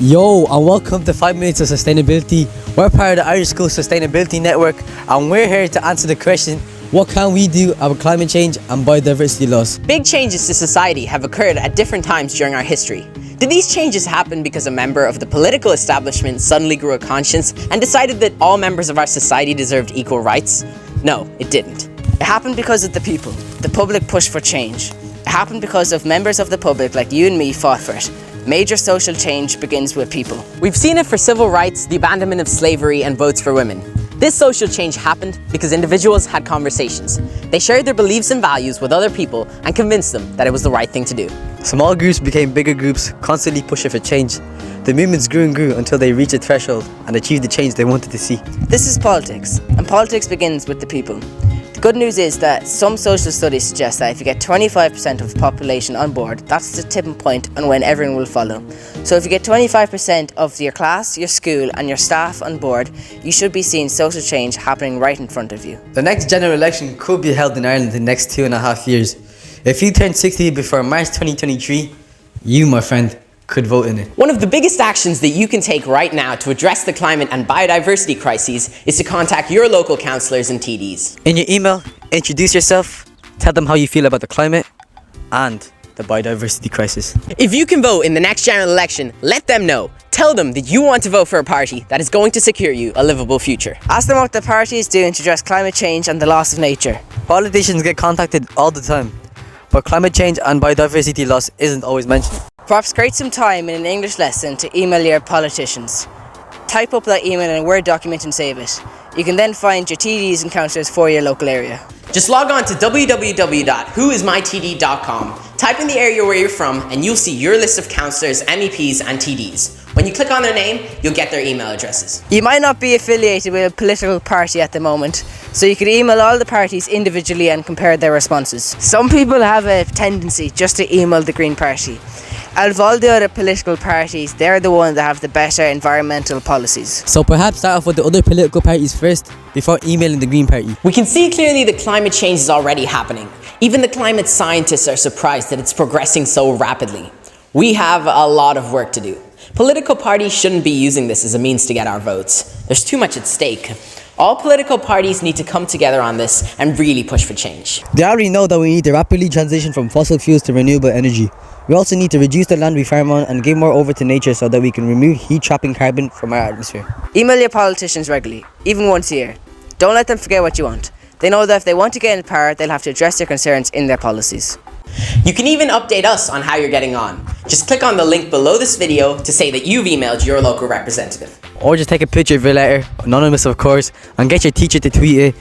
Yo, and welcome to 5 Minutes of Sustainability. We're part of the Irish School Sustainability Network, and we're here to answer the question, what can we do about climate change and biodiversity loss? Big changes to society have occurred at different times during our history. Did these changes happen because a member of the political establishment suddenly grew a conscience and decided that all members of our society deserved equal rights? No, it didn't. It happened because of the people. The public pushed for change. It happened because of members of the public like you and me fought for it. Major social change begins with people. We've seen it for civil rights, the abandonment of slavery, and votes for women. This social change happened because individuals had conversations. They shared their beliefs and values with other people and convinced them that it was the right thing to do. Small groups became bigger groups, constantly pushing for change. The movements grew and grew until they reached a threshold and achieved the change they wanted to see. This is politics, and politics begins with the people. The good news is that some social studies suggest that if you get 25% of the population on board, that's the tipping point on when everyone will follow. So if you get 25% of your class, your school and your staff on board, you should be seeing social change happening right in front of you. The next general election could be held in Ireland in the next 2.5 years. If you turn 60 before March 2023, you, my friend, could vote in it. One of the biggest actions that you can take right now to address the climate and biodiversity crises is to contact your local councillors and TDs. In your email, introduce yourself, tell them how you feel about the climate and the biodiversity crisis. If you can vote in the next general election, let them know. Tell them that you want to vote for a party that is going to secure you a livable future. Ask them what the party is doing to address climate change and the loss of nature. Politicians get contacted all the time, but climate change and biodiversity loss isn't always mentioned. Perhaps create some time in an English lesson to email your politicians. Type up that email in a Word document and save it. You can then find your TDs and councillors for your local area. Just log on to www.whoismytd.com, type in the area where you're from, and you'll see your list of councillors, MEPs and TDs. When you click on their name, you'll get their email addresses. You might not be affiliated with a political party at the moment, so you could email all the parties individually and compare their responses. Some people have a tendency just to email the Green Party. Out of all the other political parties, they're the ones that have the better environmental policies. So perhaps start off with the other political parties first before emailing the Green Party. We can see clearly that climate change is already happening. Even the climate scientists are surprised that it's progressing so rapidly. We have a lot of work to do. Political parties shouldn't be using this as a means to get our votes. There's too much at stake. All political parties need to come together on this and really push for change. They already know that we need to rapidly transition from fossil fuels to renewable energy. We also need to reduce the land we farm on and give more over to nature so that we can remove heat-trapping carbon from our atmosphere. Email your politicians regularly, even once a year. Don't let them forget what you want. They know that if they want to get into power, they'll have to address their concerns in their policies. You can even update us on how you're getting on. Just click on the link below this video to say that you've emailed your local representative. Or just take a picture of your letter, anonymous of course, and get your teacher to tweet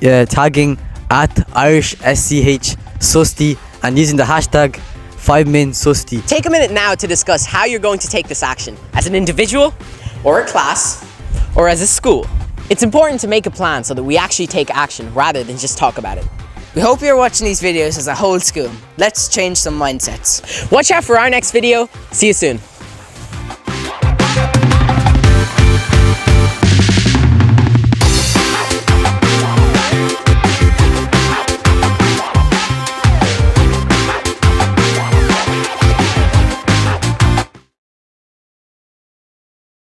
it, tagging @IrishSCHSusti and using the hashtag 5MinSusti. Take a minute now to discuss how you're going to take this action, as an individual, or a class, or as a school. It's important to make a plan so that we actually take action rather than just talk about it. We hope you're watching these videos as a whole school. Let's change some mindsets. Watch out for our next video. See you soon.